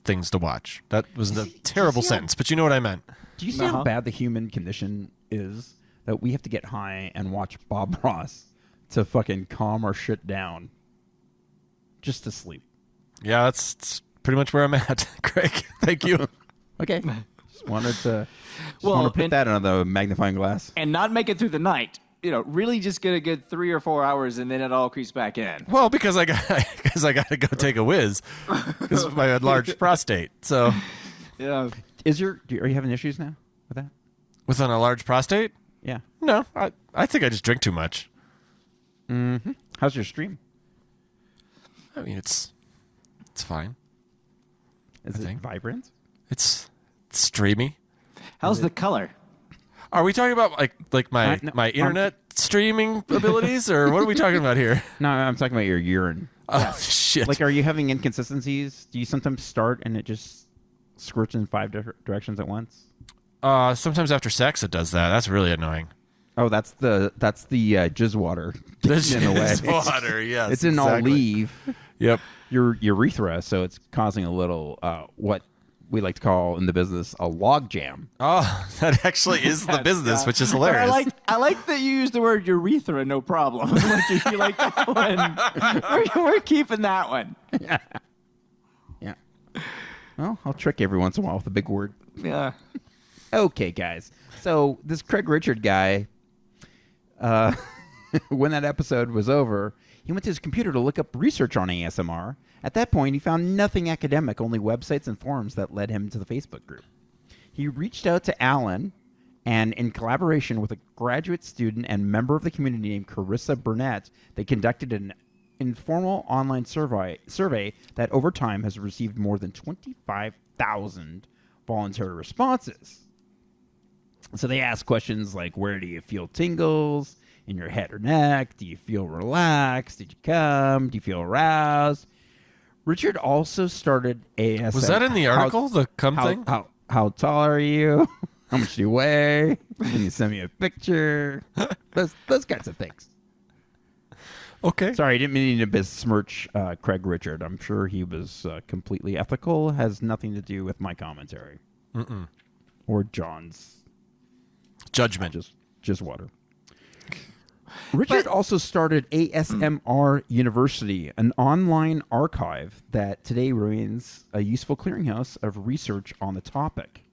things to watch. That was a terrible sentence, but you know what I meant. Do you see how bad the human condition is that we have to get high and watch Bob Ross to fucking calm our shit down just to sleep? Yeah, that's pretty much where I'm at, Craig. Thank you. Okay. Just wanted to put that under the magnifying glass. And not make it through the night. You know, really just get a good 3 or 4 hours and then it all creeps back in. Well, because I got to go take a whiz because of my enlarged prostate. So, Yeah. Are you having issues now with that? with an enlarged prostate, Yeah. no, I think I just drink too much. Mm-hmm. How's your stream? I mean, it's fine. Is it think. vibrant? It's streamy. How's the color? Are we talking about like my No, my internet streaming abilities, or what are we talking about here? No, I'm talking about your urine. Oh shit! Like, are you having inconsistencies? Do you sometimes start and it just squirts in 5 directions at once? Sometimes after sex it does that. That's really annoying. Oh, that's the jizz water getting in the way. It's water, yes. It's in all exactly. leave Yep. your urethra, so it's causing a little what we like to call in the business a log jam. Oh, that actually is the business, which is But hilarious. I like that you used the word urethra, no problem. Like, you like that one. We're keeping that one. Yeah. Well, I'll trick you every once in a while with a big word. Yeah. Okay, guys. So this Craig Richard guy, when that episode was over, he went to his computer to look up research on ASMR. At that point, he found nothing academic, only websites and forums that led him to the Facebook group. He reached out to Alan, and in collaboration with a graduate student and member of the community named Carissa Burnett, they conducted an informal online survey that over time has received more than 25,000 voluntary responses. So they asked questions like, where do you feel tingles in your head or neck? Do you feel relaxed? Did you come? Do you feel aroused? Richard also started ASMR. Was that in the article, the cum thing? How tall are you? How much do you weigh? Can you send me a picture? Those kinds of things. Okay. Sorry, I didn't mean to besmirch Craig Richard. I'm sure he was completely ethical. Has nothing to do with my commentary. Or John's Judgment. Just water. Richard also started ASMR University, an online archive that today remains a useful clearinghouse of research on the topic.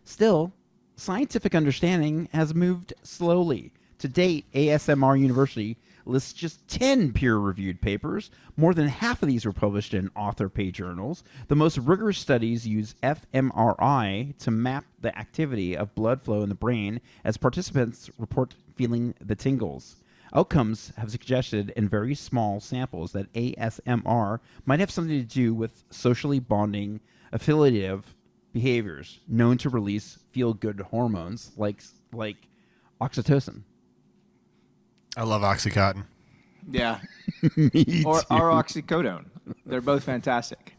Still, scientific understanding has moved slowly. To date, ASMR University lists just 10 peer-reviewed papers. More than half of these were published in author-paid journals. The most rigorous studies use fMRI to map the activity of blood flow in the brain as participants report feeling the tingles. Outcomes have suggested in very small samples that ASMR might have something to do with socially bonding affiliative behaviors known to release feel-good hormones like oxytocin. I love Oxycontin. Yeah. Me Or too. oxycodone. They're both fantastic.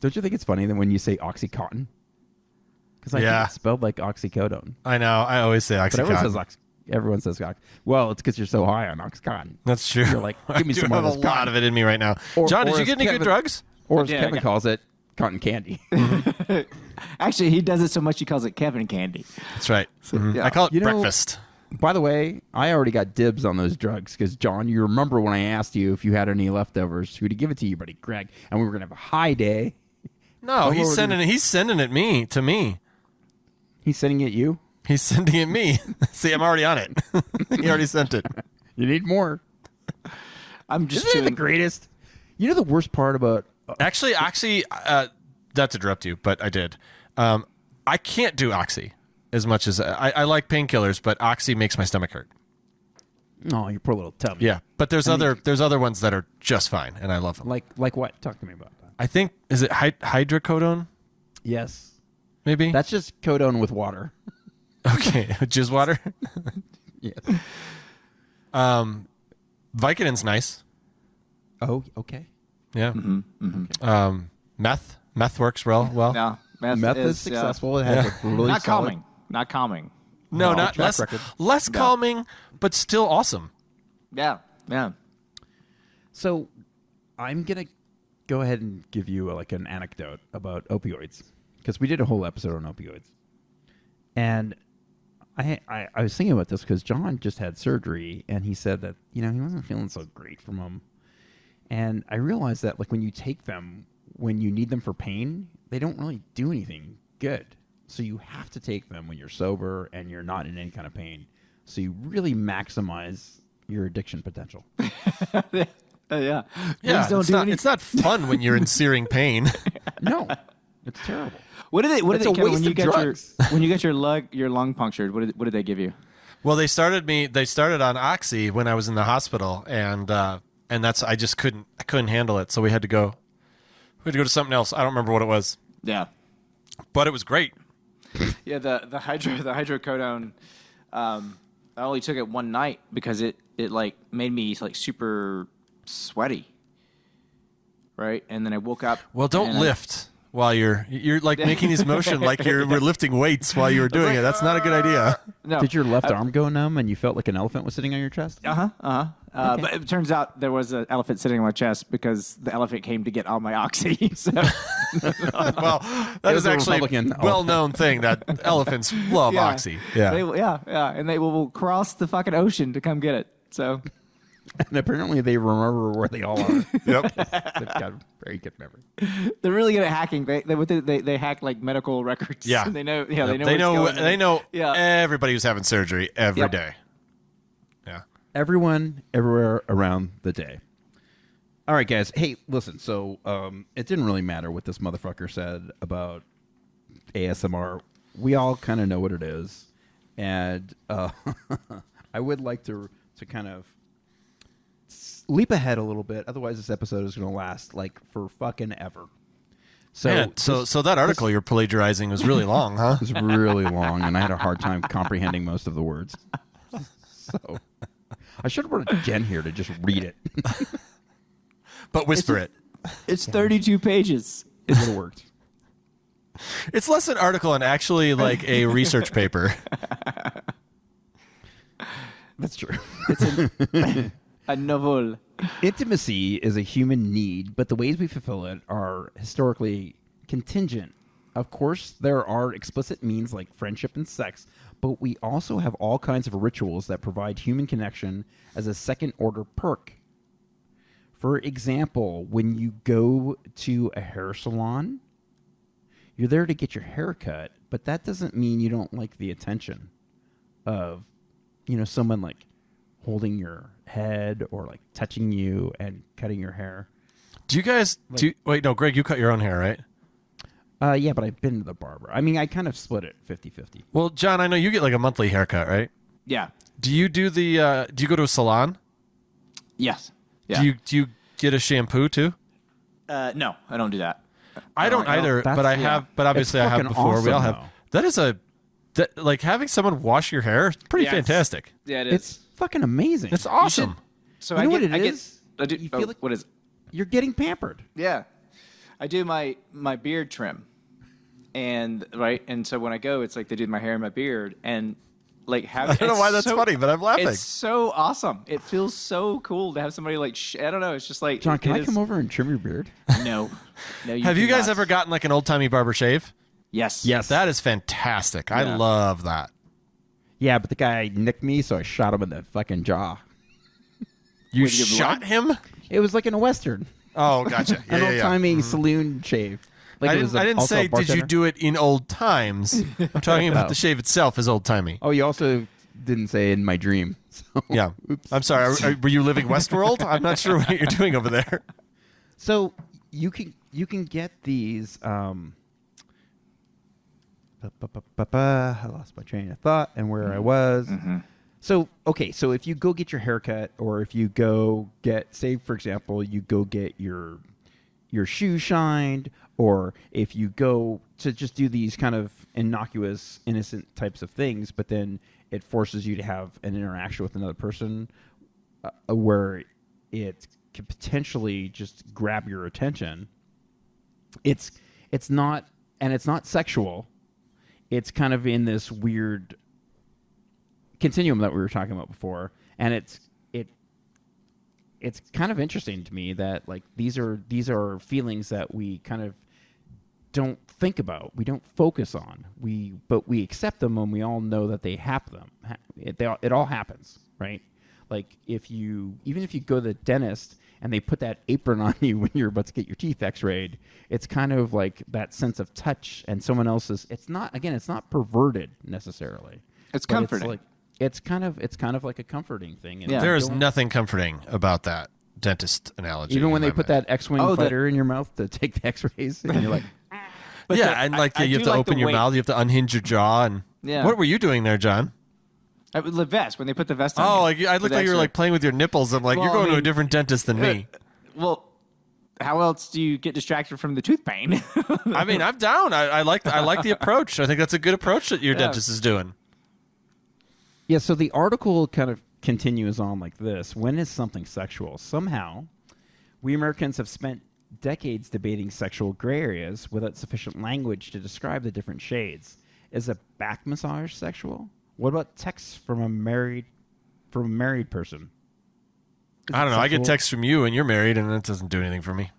Don't you think it's funny that when you say Oxycontin? Because I think it's spelled like oxycodone. I know. I always say But Oxycontin. everyone says Ox. Well, it's because you're so high on Oxycontin. That's true. You're like, give me I do some more have of a this lot cotton. of it in me right now. Or- John, did or you as get any good Kevin- drugs? Or as Yeah, Kevin yeah. calls it, cotton candy. Actually, he does it so much he calls it Kevin candy. That's right. yeah. I call it You know- breakfast. By the way, I already got dibs on those drugs because, John, you remember when I asked you if you had any leftovers, who to give it to you, buddy, Greg, and we were going to have a high day. No, he's Lord. sending it. He's sending it to me. He's sending it you. He's sending it me. See, I'm already on it. He already sent it. You need more. I'm just Isn't it the chewing. greatest? You know the worst part about... Actually, Oxy, not to interrupt you, but I did. I can't do Oxy as much as I like painkillers, but Oxy makes my stomach hurt. Oh, your poor little tummy. Yeah, but there's other ones that are just fine, and I love them. Like what? Talk to me about that. I think is it hydrocodone? Yes. Maybe That's just codone with water. okay. Jizz water. Yes. Vicodin's nice. Oh, okay. Yeah. Meth works well. No, Meth is successful. It has a really Not solid... calming. Not calming. No, No, not track less. record. Less calming, but still awesome. Yeah. Yeah. So I'm going to go ahead and give you like an anecdote about opioids because we did a whole episode on opioids. And I was thinking about this because John just had surgery and he said that, he wasn't feeling so great from them. And I realized that like when you take them, when you need them for pain, they don't really do anything good. So you have to take them when you're sober and you're not in any kind of pain. So you really maximize your addiction potential. Yeah. Yeah, Please don't do anything. it's not fun when you're in searing pain. No, it's terrible. What did they? What It's did a they? Kevin, waste when you of get drugs. when you get your lung punctured? What did they give you? Well, they started on Oxy when I was in the hospital, and that's I couldn't handle it, so we had to go to something else. I don't remember what it was, Yeah. but it was great. Yeah. The hydrocodone. I only took it one night because it like made me like super sweaty. Right, and then I woke up. Well, don't and lift while you're like making this motion like you were lifting weights while you were doing it. That's not a good idea. No. Did your left arm go numb and you felt like an elephant was sitting on your chest? But it turns out there was an elephant sitting on my chest because the elephant came to get all my oxy. So Well, that It is was a actually a Republican well-known thing that elephants love yeah. Oxy. Yeah. yeah, and they will cross the fucking ocean to come get it. So And apparently they remember where they all are. Yep. They've got very good memory. they're really good at hacking. They hack like medical records. Yeah. they know. Yeah, Yep. they know. what's going They on. know Yeah. everybody who's having surgery every Yep. day. Yeah. Everyone, everywhere around the day. All right, guys. Hey, listen. So it didn't really matter what this motherfucker said about ASMR. We all kind of know what it is. And I would like to kind of leap ahead a little bit. Otherwise, this episode is going to last like for fucking ever. So, Man, so that article you're plagiarizing was really long, huh? it was really long, and I had a hard time comprehending most of the words. So I should have brought Jen here to just read it. But whisper it. It's 32 pages. It would have worked. It's less an article and actually like a research paper. That's true. A novel. Intimacy is a human need, but the ways we fulfill it are historically contingent. Of course, there are explicit means like friendship and sex, but we also have all kinds of rituals that provide human connection as a second-order perk. For example, when you go to a hair salon, you're there to get your hair cut, but that doesn't mean you don't like the attention of, someone like holding your head or like touching you and cutting your hair. Do you guys wait, no, Greg, you cut your own hair, right? Yeah, but I've been to the barber. I mean, I kind of split it 50-50. Well, John, I know you get like a monthly haircut, right? Yeah. Do you do do you go to a salon? Yes. Yeah. Do you get a shampoo too? No, I don't do that. I don't either, but I have. But obviously, I have before. Awesome, we all have. though. That is like having someone wash your hair is pretty fantastic. Yeah, it is. It's fucking amazing. It's awesome. So You know what it I is? do, You feel like- what is? You're getting pampered. Yeah, I do my beard trim, and so when I go, it's like they do my hair and my beard, and like have. I don't know why that's funny, but I'm laughing. It's so awesome. It feels so cool to have somebody like. I don't know. It's just like John, can it I come over and trim your beard? No, no. Have you guys cannot. ever gotten like an old timey barber shave? Yes. Yes. That is fantastic. I Yeah. love that. Yeah, but the guy nicked me, so I shot him in the fucking jaw. You Wait, you give shot him? It was like in a Western. Oh, gotcha. Yeah, An yeah, yeah. old-timey saloon shave. Like I it was didn't also a say did you bartender. do it in old times. I'm talking about Oh. the shave itself as old timey. Oh, you also didn't say in my dream. So. Yeah. I'm sorry. Were you living Westworld? I'm not sure what you're doing over there. So you can get these. I lost my train of thought and where I was. So if you go get your haircut, or if you go get, say for example, you go get your shoes shined, or if you go to just do these kind of innocuous, innocent types of things, but then it forces you to have an interaction with another person where it could potentially just grab your attention. It's not sexual. It's kind of in this weird continuum that we were talking about before, and it's kind of interesting to me that like these are feelings that we kind of don't think about, we don't focus on, but we accept them, and we all know that they happen. It all happens, right? Like even if you go to the dentist and they put that apron on you when you're about to get your teeth x-rayed, it's kind of like that sense of touch and someone else's. It's not perverted necessarily. It's but comforting. It's kind of like a comforting thing. And Yeah. There is don't- nothing comforting about that dentist analogy. even when in they my put mind. that X-wing Oh, fighter in your mouth to take the X-rays, and you're like, But yeah, and like I you have do to like open the your weight. mouth, you have to unhinge your jaw, and Yeah. What were you doing there, John? The vest, when they put the vest on. Oh, you, I looked like you were like playing with your nipples. I'm like, Well, you're going I to a mean- different dentist than me. Well, how else do you get distracted from the tooth pain? I mean, I'm down. I like the approach. I think that's a good approach that your dentist is doing. yeah. So the article kind of continues on like this: when is something sexual? Somehow, we Americans have spent decades debating sexual gray areas without sufficient language to describe the different shades. Is a back massage sexual? What about texts from a married person? Is I it don't know. I get sexual? texts from you, and you're married, and it doesn't do anything for me.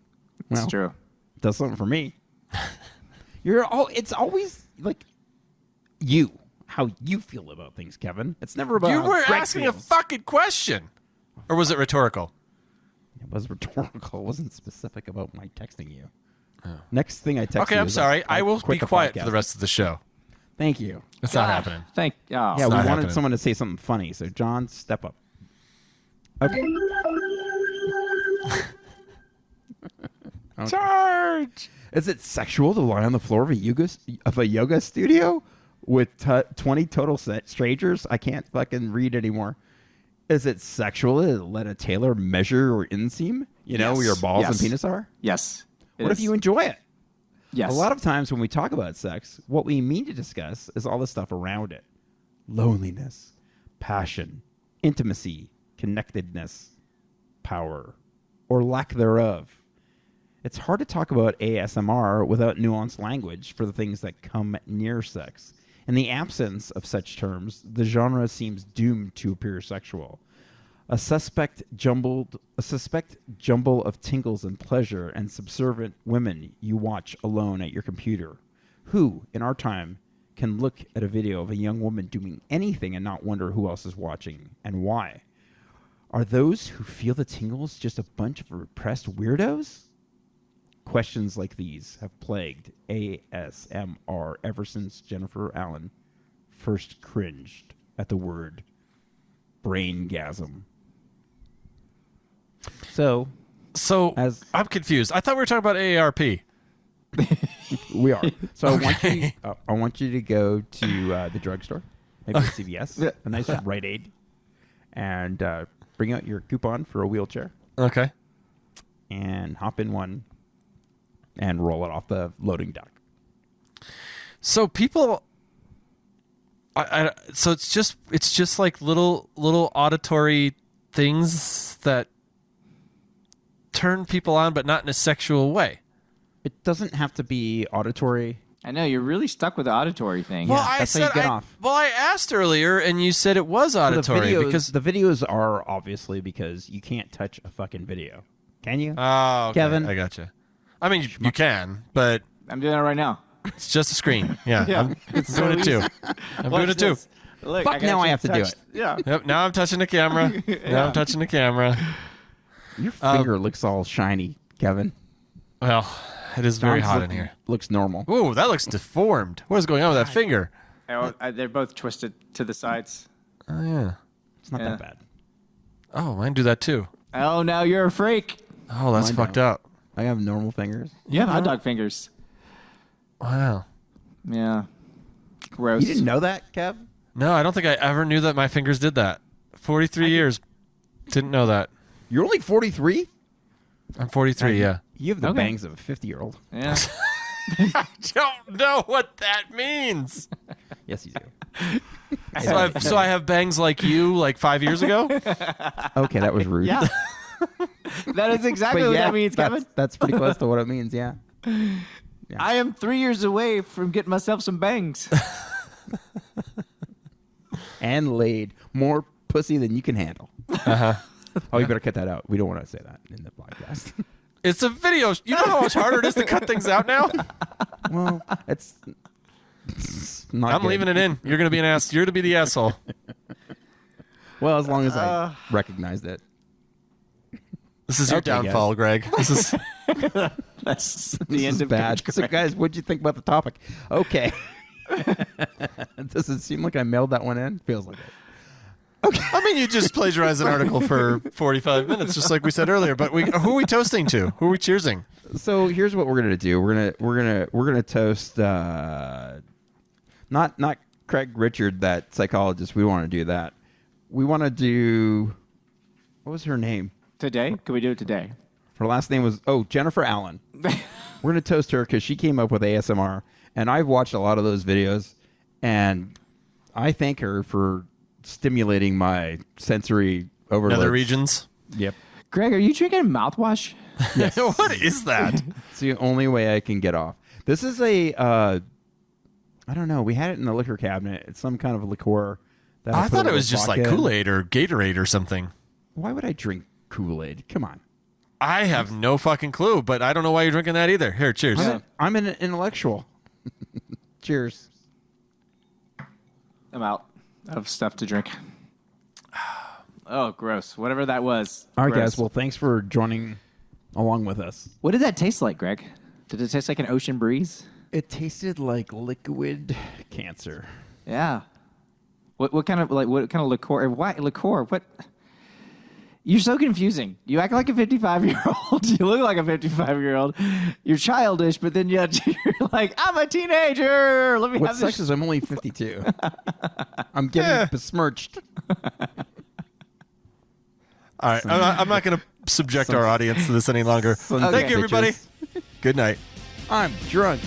That's Well, true. Does something for me. It's always like how you feel about things, Kevin. It's never about You how were Greg asking a feels. fucking question, or was it rhetorical? It was rhetorical. It wasn't specific about my texting you. Next thing I text Okay, you I'm is sorry. I will quit be the quiet for podcast. the rest of the show. Thank you. It's not happening. Yeah, we not wanted happening. someone to say something funny, so John, step up. Okay. Charge. Is it sexual to lie on the floor of a yoga studio with 20 total strangers? I can't fucking read anymore. Is it sexual to let a tailor measure your inseam? You know, where your balls and Yes. penis are? Yes. it What if is. you enjoy it? Yes. A lot of times when we talk about sex, what we mean to discuss is all the stuff around it. Loneliness, passion, intimacy, connectedness, power, or lack thereof. It's hard to talk about ASMR without nuanced language for the things that come near sex. In the absence of such terms, the genre seems doomed to appear sexual. A suspect jumble of tingles and pleasure and subservient women you watch alone at your computer. Who, in our time, can look at a video of a young woman doing anything and not wonder who else is watching and why? Are those who feel the tingles just a bunch of repressed weirdos? Questions like these have plagued ASMR ever since Jennifer Allen first cringed at the word braingasm. So I'm confused. I thought we were talking about AARP. we are. So I want you to go to the drugstore, maybe CVS, a nice Rite Aid, and bring out your coupon for a wheelchair. Okay. And hop in one and roll it off the loading dock. So people, so it's just like little auditory things that turn people on, but not in a sexual way. It doesn't have to be auditory. I know you're really stuck with the auditory thing. Well, Yeah, that's how you get off. Well, I asked earlier, and you said it was auditory because the videos are obviously because you can't touch a fucking video. Can you? Oh, okay. Kevin? I gotcha. I mean, you can, but I'm doing it right now. it's just a screen. Yeah, Yeah. I'm doing it too. I'm doing it too. Look, Fuck, now I have to do it. Yeah. Yep. Now I'm touching the camera. Now I'm touching the camera. Your finger looks all shiny, Kevin. Well, it is very John's hot in here. Looks normal. Ooh, that looks deformed. What is going on with that finger? They're both twisted to the sides. Oh yeah. It's not Yeah. that bad. Oh, mine do that too. Oh, now you're a freak. Oh, that's Mine fucked don't. up. I have normal fingers. You have hot dog fingers. Wow. Yeah. Gross. You didn't know that, Kev? No, I don't think I ever knew that my fingers did that. 43 years. Didn't know that. You're only 43? I'm 43, yeah. You have the Okay. bangs of a 50-year-old. Yeah. I don't know what that means. Yes, you do. So I have bangs like you like 5 years ago? Okay, that was rude. Yeah. That is exactly But what yeah, that means, Kevin. that's pretty close to what it means, yeah. I am 3 years away from getting myself some bangs. And laid more pussy than you can handle. Uh-huh. Oh, you better cut that out. We don't want to say that in the podcast. It's a video. You know how much harder it is to cut things out now? Well, it's not I'm good. leaving it in. You're going to be an ass. You're to be the asshole. Well, as long as I recognized it. This is your Okay, guys. downfall, Greg. This is That's the This end is of bad. Coach So, Greg. guys, what'd you think about the topic? Okay. Does it seem like I mailed that one in? Feels like it. I mean, you just plagiarized an article for 45 minutes, just like we said earlier. But who are we toasting to? Who are we cheersing? So here's what we're gonna do. We're gonna toast not Craig Richard, that psychologist. We want to do that. We want to do, what was her name? Today? Can we do it today? Her last name was Jennifer Allen. We're gonna toast her because she came up with ASMR, and I've watched a lot of those videos, and I thank her for stimulating my sensory overload. Nether regions? Yep. Greg, are you drinking mouthwash? What is that? It's the only way I can get off. This is a, I don't know. We had it in the liquor cabinet. It's some kind of liqueur. That I put thought a it was little just like vodka in. Kool-Aid or Gatorade or something. Why would I drink Kool-Aid? Come on. I have no fucking clue, but I don't know why you're drinking that either. Here, cheers. I'm an intellectual. Cheers. I'm out of stuff to drink. Oh, gross. Whatever that was. All right, Gross. guys. Well, thanks for joining along with us. What did that taste like, Greg? Did it taste like an ocean breeze? It tasted like liquid cancer. Yeah. What kind of liqueur? Why liqueur? What? You're so confusing. You act like a 55-year-old. You look like a 55-year-old. You're childish, but then you're like, I'm a teenager. Let me What have sucks this. is I'm only 52. I'm getting besmirched. All right, I'm not going to subject our audience to this any longer. Some Thank you, everybody. bitches. Good night. I'm drunk.